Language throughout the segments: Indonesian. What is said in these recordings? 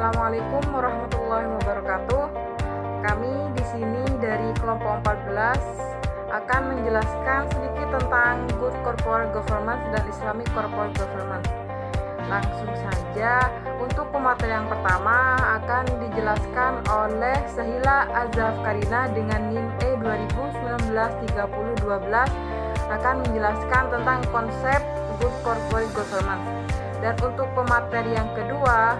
Assalamualaikum warahmatullahi wabarakatuh. Kami di sini dari kelompok 14 akan menjelaskan sedikit tentang Good Corporate Governance dan Islamic Corporate Governance. Langsung saja, untuk pemateri yang pertama akan dijelaskan oleh Sahila Azafkarina dengan NIM E 2019-3012 akan menjelaskan tentang konsep Good Corporate Governance. Dan untuk pemateri yang kedua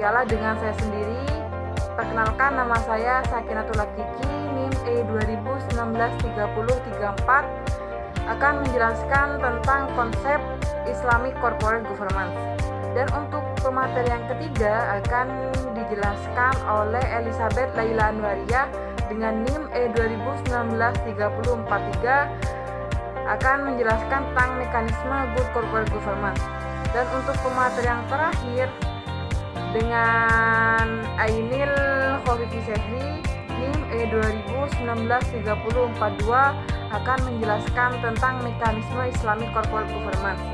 ialah dengan saya sendiri. Perkenalkan, nama saya Sakinatul Hakiki, NIM E 2019-3034 akan menjelaskan tentang konsep Islamic Corporate Governance. Dan untuk pemateri yang ketiga akan dijelaskan oleh Elizabeth Laila Anwaria dengan NIM E 2019-3043 akan menjelaskan tentang mekanisme Good Corporate Governance. Dan untuk pemateri yang terakhir dengan Ainil Khofifi Sehri NIM E 2019-3042 akan menjelaskan tentang mekanisme Islamic Corporate Governance.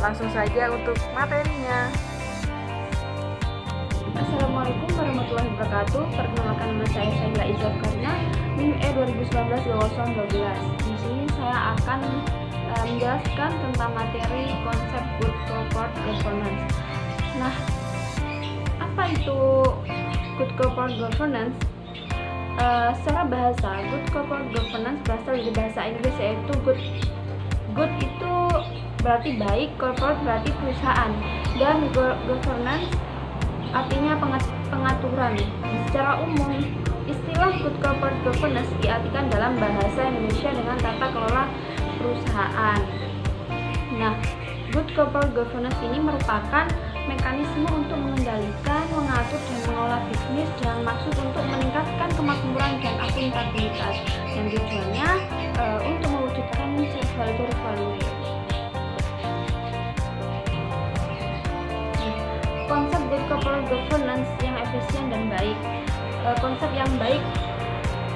Langsung saja untuk materinya. Assalamualaikum warahmatullahi wabarakatuh. Perkenalkan, nama saya Sahila Azafkarina, NIM E 2019-2012. Di sini saya akan menjelaskan tentang materi konsep Good Corporate Governance. Nah, apa itu Good Corporate Governance? Secara bahasa, Good Corporate Governance berasal dari bahasa Inggris, yaitu good itu berarti baik, corporate berarti perusahaan, dan governance artinya pengaturan. Secara umum, istilah Good Corporate Governance diartikan dalam bahasa Indonesia dengan tata kelola perusahaan. Nah, Good Corporate Governance ini merupakan mekanisme untuk mengendalikan, mengatur, dan mengelola bisnis dengan maksud untuk meningkatkan kemakmuran dan akuntabilitas, dan tujuannya untuk mewujudkan shareholder value. Konsep Good Corporate Governance yang efisien dan baik. Konsep yang baik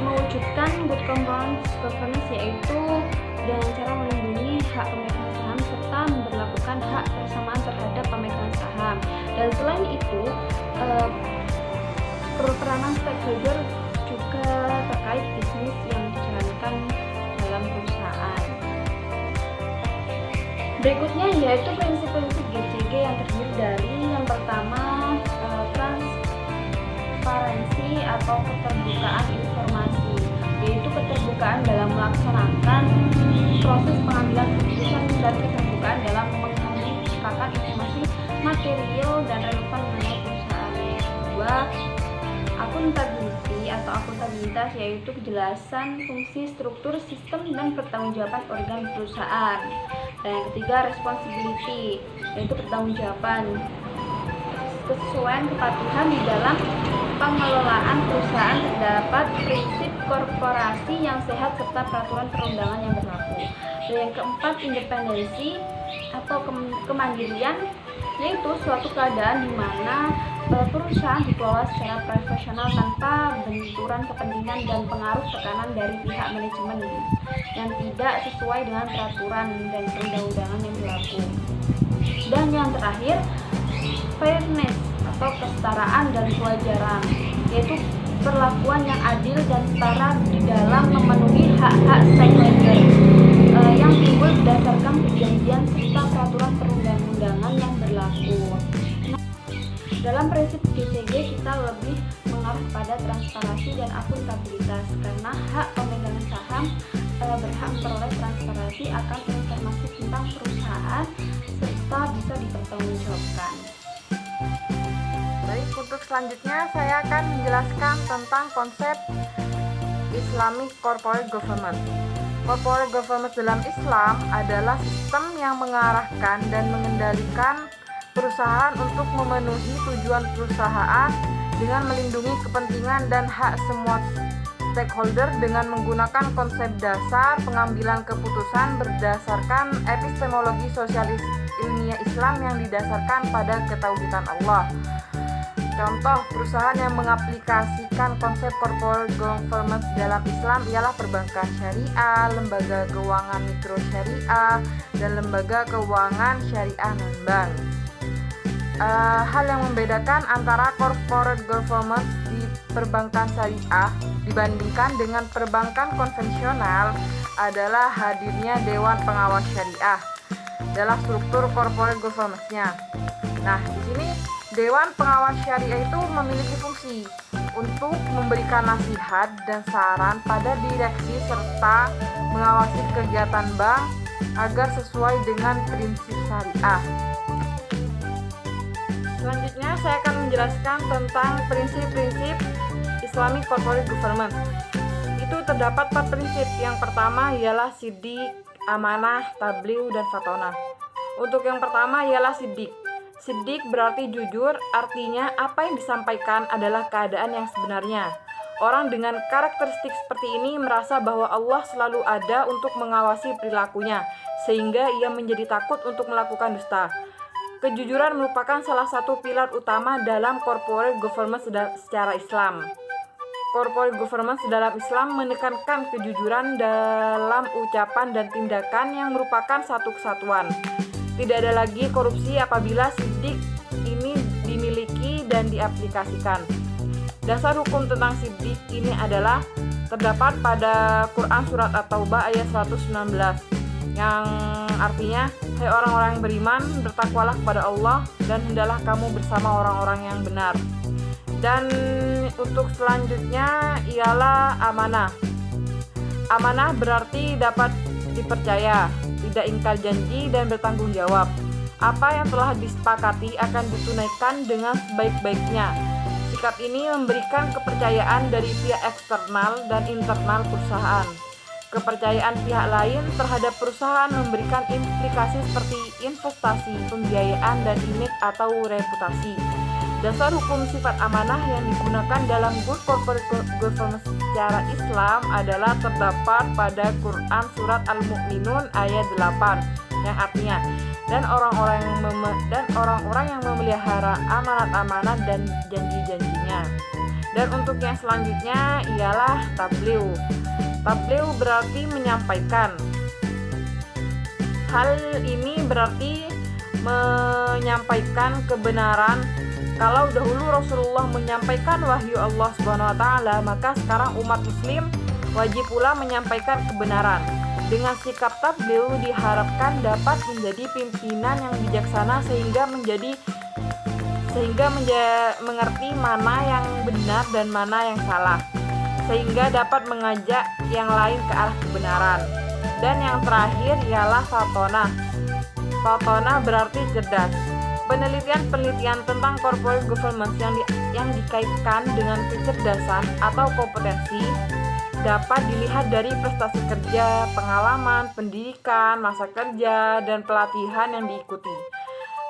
mewujudkan Good Corporate Governance yaitu dengan cara melindungi hak pemegang saham serta memberlakukan hak persamaan terhadap pemegang saham. Dan selain itu, peranan stakeholder juga terkait bisnis yang dijalankan dalam perusahaan. Berikutnya yaitu prinsip-prinsip GCG yang terdiri dari yang pertama, transparansi atau keterbukaan informasi, yaitu keterbukaan dalam melaksanakan proses pengambilan keputusan dan keterbukaan dalam mengemukakan informasi material dan relevan mengenai perusahaan. Kedua, akuntability atau akuntabilitas, yaitu kejelasan fungsi, struktur, sistem, dan pertanggungjawaban organ perusahaan. Dan yang ketiga, responsibility, yaitu pertanggungjawaban, kesesuaian kepatuhan di dalam pengelolaan perusahaan terdapat prinsip korporasi yang sehat serta peraturan perundangan yang berlaku. Dan yang keempat, independensi atau kemandirian, yaitu suatu keadaan di mana perusahaan dikelola secara profesional tanpa benturan kepentingan dan pengaruh tekanan dari pihak manajemen yang tidak sesuai dengan peraturan dan perundang-undangan yang berlaku. Dan yang terakhir, fairness atau kesetaraan dan kewajaran, yaitu perlakuan yang adil dan setara di dalam memenuhi hak-hak stakeholder yang timbul berdasarkan perjanjian serta peraturan perundang-undangan yang berlaku. Dalam prinsip GCG kita lebih mengarah pada transparansi dan akuntabilitas, karena hak pemegang saham berhak memperoleh transparansi akan informasi tentang perusahaan serta bisa dipertanggungjawabkan. Baik, untuk selanjutnya saya akan menjelaskan tentang konsep Islamic Corporate Governance. Corporate Governance dalam Islam adalah sistem yang mengarahkan dan mengendalikan perusahaan untuk memenuhi tujuan perusahaan dengan melindungi kepentingan dan hak semua stakeholder dengan menggunakan konsep dasar pengambilan keputusan berdasarkan epistemologi sosialis ilmiah Islam yang didasarkan pada ketauhidan Allah. Contoh perusahaan yang mengaplikasikan konsep corporate governance dalam Islam ialah perbankan syariah, lembaga keuangan mikro syariah, dan lembaga keuangan syariah non-bank. hal yang membedakan antara corporate governance di perbankan syariah dibandingkan dengan perbankan konvensional adalah hadirnya Dewan Pengawas Syariah dalam struktur corporate governance-nya. Nah, di sini Dewan Pengawas Syariah itu memiliki fungsi untuk memberikan nasihat dan saran pada direksi serta mengawasi kegiatan bank agar sesuai dengan prinsip syariah. Selanjutnya saya akan menjelaskan tentang prinsip-prinsip Islamic Corporate Governance. Itu terdapat 4 prinsip. Yang pertama ialah sidik, amanah, tabligh, dan fatonah. Untuk yang pertama ialah sidik. Sidik berarti jujur, artinya apa yang disampaikan adalah keadaan yang sebenarnya. Orang dengan karakteristik seperti ini merasa bahwa Allah selalu ada untuk mengawasi perilakunya, sehingga ia menjadi takut untuk melakukan dusta. Kejujuran merupakan salah satu pilar utama dalam corporate governance secara Islam. Corporate governance dalam Islam menekankan kejujuran dalam ucapan dan tindakan yang merupakan satu kesatuan. Tidak ada lagi korupsi apabila sidik ini dimiliki dan diaplikasikan. Dasar hukum tentang sidik ini adalah terdapat pada Quran Surat At-Taubah ayat 119 yang artinya, hai orang-orang yang beriman, bertakwalah kepada Allah dan hendaklah kamu bersama orang-orang yang benar. Dan untuk selanjutnya ialah amanah. Amanah berarti dapat dipercaya, tidak ingkar janji dan bertanggung jawab. Apa yang telah disepakati akan ditunaikan dengan sebaik-baiknya. Sikap ini memberikan kepercayaan dari pihak eksternal dan internal perusahaan. Kepercayaan pihak lain terhadap perusahaan memberikan implikasi seperti investasi, pembiayaan, dan image atau reputasi. Dasar hukum sifat amanah yang digunakan dalam good corporate governance secara Islam adalah terdapat pada Quran Surat Al-Mu'minun ayat 8 yang artinya dan orang-orang yang memelihara amanat-amanat dan janji-janjinya. Dan untuk yang selanjutnya ialah tabligh. Tabligh berarti menyampaikan. Hal ini berarti menyampaikan kebenaran. Kalau dahulu Rasulullah menyampaikan wahyu Allah Subhanahu wa taala, maka sekarang umat muslim wajib pula menyampaikan kebenaran. Dengan sikap tabligh diharapkan dapat menjadi pimpinan yang bijaksana sehingga mengerti mana yang benar dan mana yang salah, sehingga dapat mengajak yang lain ke arah kebenaran. Dan yang terakhir ialah fatonah. Fatonah berarti cerdas. Penelitian-penelitian tentang corporate governance yang dikaitkan dengan kecerdasan atau kompetensi dapat dilihat dari prestasi kerja, pengalaman, pendidikan, masa kerja, dan pelatihan yang diikuti.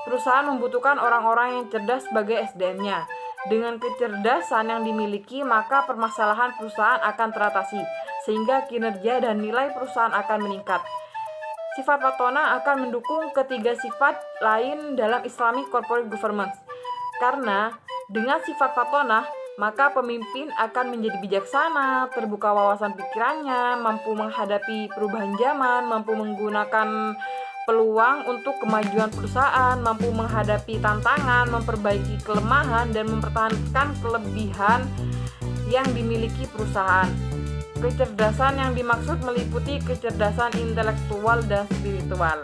Perusahaan membutuhkan orang-orang yang cerdas sebagai SDM-nya. Dengan kecerdasan yang dimiliki, maka permasalahan perusahaan akan teratasi, sehingga kinerja dan nilai perusahaan akan meningkat. Sifat fatonah akan mendukung ketiga sifat lain dalam Islamic Corporate Governance. Karena dengan sifat fatonah, maka pemimpin akan menjadi bijaksana, terbuka wawasan pikirannya, mampu menghadapi perubahan zaman, mampu menggunakan peluang untuk kemajuan perusahaan, mampu menghadapi tantangan, memperbaiki kelemahan, dan mempertahankan kelebihan yang dimiliki perusahaan. Kecerdasan yang dimaksud meliputi kecerdasan intelektual dan spiritual.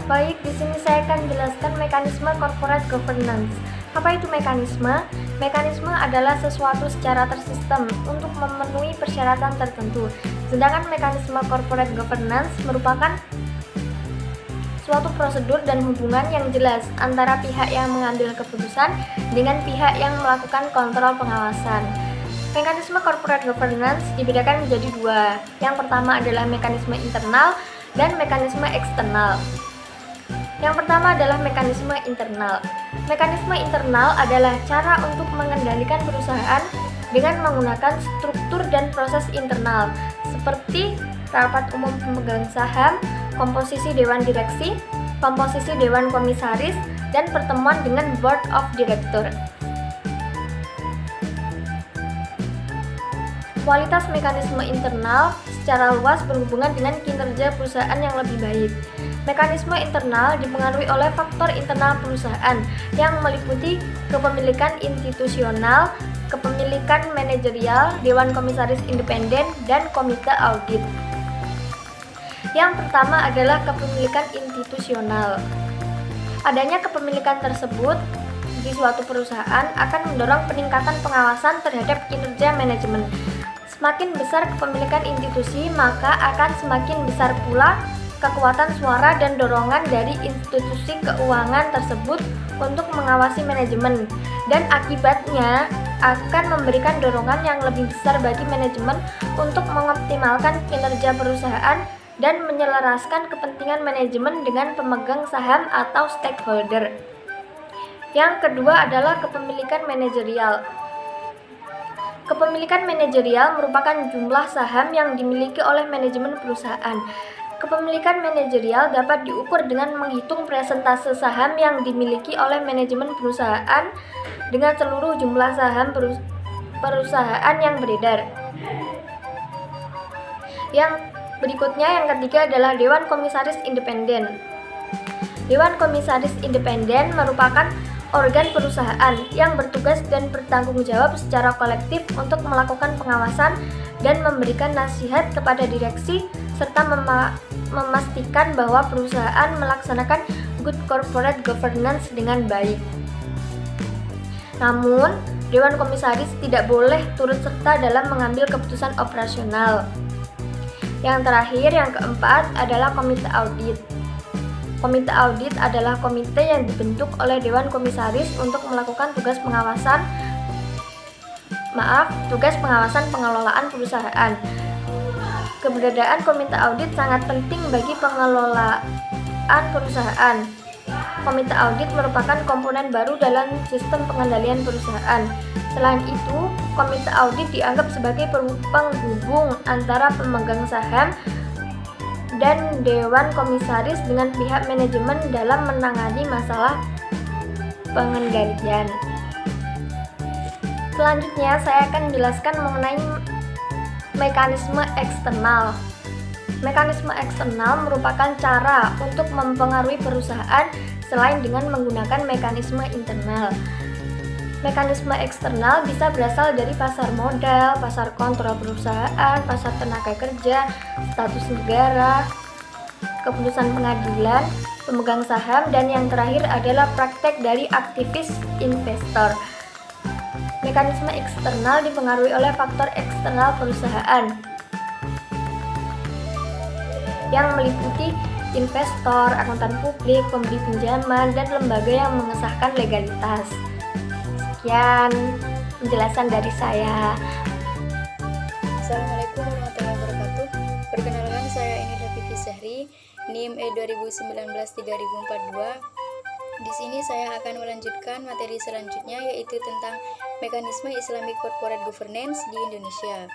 Baik, di sini saya akan menjelaskan mekanisme corporate governance. Apa itu mekanisme? Mekanisme adalah sesuatu secara tersistem untuk memenuhi persyaratan tertentu. Sedangkan mekanisme corporate governance merupakan suatu prosedur dan hubungan yang jelas antara pihak yang mengambil keputusan dengan pihak yang melakukan kontrol pengawasan. Mekanisme corporate governance dibedakan menjadi dua. Yang pertama adalah mekanisme internal dan mekanisme eksternal. Yang pertama adalah mekanisme internal. Mekanisme internal adalah cara untuk mengendalikan perusahaan dengan menggunakan struktur dan proses internal seperti rapat umum pemegang saham, komposisi dewan direksi, komposisi dewan komisaris, dan pertemuan dengan board of director. Kualitas mekanisme internal secara luas berhubungan dengan kinerja perusahaan yang lebih baik. Mekanisme internal dipengaruhi oleh faktor internal perusahaan yang meliputi kepemilikan institusional, kepemilikan manajerial, dewan komisaris independen, dan komite audit. Yang pertama adalah kepemilikan institusional. Adanya kepemilikan tersebut di suatu perusahaan akan mendorong peningkatan pengawasan terhadap kinerja manajemen. Semakin besar kepemilikan institusi, maka akan semakin besar pula kekuatan suara dan dorongan dari institusi keuangan tersebut untuk mengawasi manajemen, dan akibatnya akan memberikan dorongan yang lebih besar bagi manajemen untuk mengoptimalkan kinerja perusahaan dan menyelaraskan kepentingan manajemen dengan pemegang saham atau stakeholder. Yang kedua adalah kepemilikan manajerial. Kepemilikan manajerial merupakan jumlah saham yang dimiliki oleh manajemen perusahaan. Kepemilikan manajerial dapat diukur dengan menghitung persentase saham yang dimiliki oleh manajemen perusahaan dengan seluruh jumlah saham perusahaan yang beredar. Yang berikutnya, yang ketiga adalah Dewan Komisaris Independen. Dewan Komisaris Independen merupakan organ perusahaan yang bertugas dan bertanggung jawab secara kolektif untuk melakukan pengawasan dan memberikan nasihat kepada direksi serta memastikan bahwa perusahaan melaksanakan good corporate governance dengan baik. Namun, Dewan Komisaris tidak boleh turut serta dalam mengambil keputusan operasional. Yang terakhir, yang keempat adalah Komite Audit. Komite Audit adalah komite yang dibentuk oleh Dewan Komisaris untuk melakukan tugas pengawasan pengelolaan perusahaan. Keberadaan komite audit sangat penting bagi pengelolaan perusahaan. Komite audit merupakan komponen baru dalam sistem pengendalian perusahaan. Selain itu, komite audit dianggap sebagai penghubung antara pemegang saham dan dewan komisaris dengan pihak manajemen dalam menangani masalah pengendalian. Selanjutnya, saya akan menjelaskan mengenai mekanisme eksternal. Mekanisme eksternal merupakan cara untuk mempengaruhi perusahaan selain dengan menggunakan mekanisme internal. Mekanisme eksternal bisa berasal dari pasar modal, pasar kontrol perusahaan, pasar tenaga kerja, status negara, keputusan pengadilan, pemegang saham, dan yang terakhir adalah praktek dari aktivis investor. Mekanisme eksternal dipengaruhi oleh faktor eksternal perusahaan yang meliputi investor, akuntan publik, pemberi pinjaman, dan lembaga yang mengesahkan legalitas. Sekian penjelasan dari saya. Assalamualaikum warahmatullahi wabarakatuh. Perkenalkan, saya ini Vivi Sahri, NIM E2019-3042. Di sini saya akan melanjutkan materi selanjutnya, yaitu tentang mekanisme Islamic Corporate Governance di Indonesia.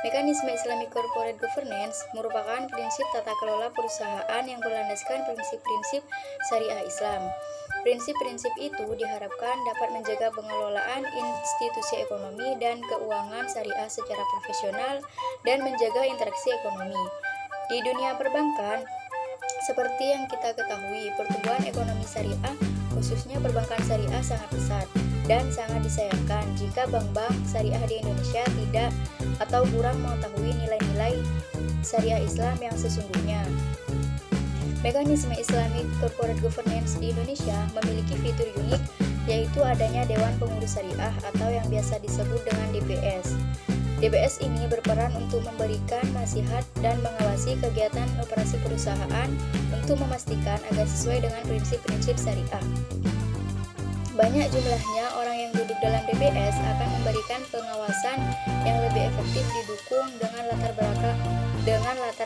Mekanisme Islamic Corporate Governance merupakan prinsip tata kelola perusahaan yang berlandaskan prinsip-prinsip syariah Islam. Prinsip-prinsip itu diharapkan dapat menjaga pengelolaan institusi ekonomi dan keuangan syariah secara profesional dan menjaga interaksi ekonomi. Di dunia perbankan, seperti yang kita ketahui, pertumbuhan ekonomi syariah, khususnya perbankan syariah, sangat pesat dan sangat disayangkan jika bank-bank syariah di Indonesia tidak atau kurang mengetahui nilai-nilai syariah Islam yang sesungguhnya. Mekanisme Islamic Corporate Governance di Indonesia memiliki fitur unik, yaitu adanya Dewan Pengurus Syariah atau yang biasa disebut dengan DPS. DPS ini berperan untuk memberikan nasihat dan mengawasi kegiatan operasi perusahaan untuk memastikan agar sesuai dengan prinsip-prinsip syariah. Banyak jumlahnya orang yang duduk dalam DPS akan memberikan pengawasan yang lebih efektif didukung dengan latar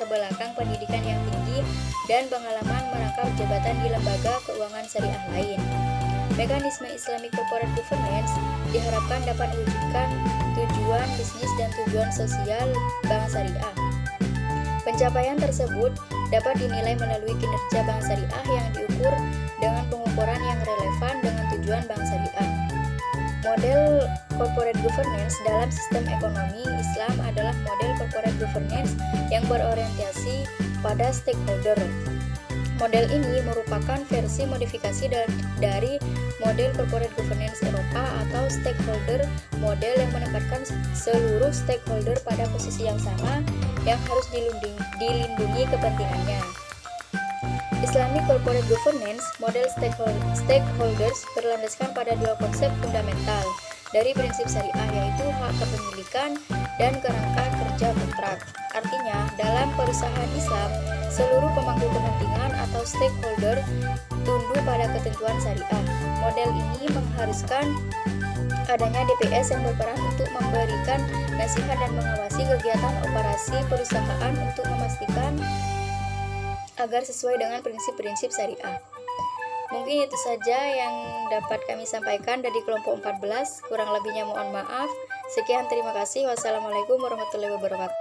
belakang pendidikan yang tinggi dan pengalaman merangkap jabatan di lembaga keuangan syariah lain. Mekanisme Islamic Corporate Governance diharapkan dapat mewujudkan tujuan bisnis dan tujuan sosial bank syariah. Pencapaian tersebut dapat dinilai melalui kinerja bank syariah yang diukur dengan pengukuran yang relevan dengan tujuan bank syariah. Model corporate governance dalam sistem ekonomi Islam adalah model corporate governance yang berorientasi pada stakeholder. Model ini merupakan versi modifikasi dari model corporate governance Eropa atau stakeholder model yang menempatkan seluruh stakeholder pada posisi yang sama yang harus dilindungi kepentingannya. Islamic corporate governance, model stakeholders berlandaskan pada dua konsep fundamental dari prinsip syariah, yaitu hak kepemilikan dan kerangka kerja kontrak. Artinya, dalam perusahaan Islam, seluruh pemangku kepentingan atau stakeholder tunduk pada ketentuan syariah. Model ini mengharuskan adanya DPS yang berperan untuk memberikan nasihat dan mengawasi kegiatan operasi perusahaan untuk memastikan agar sesuai dengan prinsip-prinsip syariah. Mungkin itu saja yang dapat kami sampaikan dari kelompok 14. Kurang lebihnya mohon maaf. Sekian, terima kasih. Wassalamualaikum warahmatullahi wabarakatuh.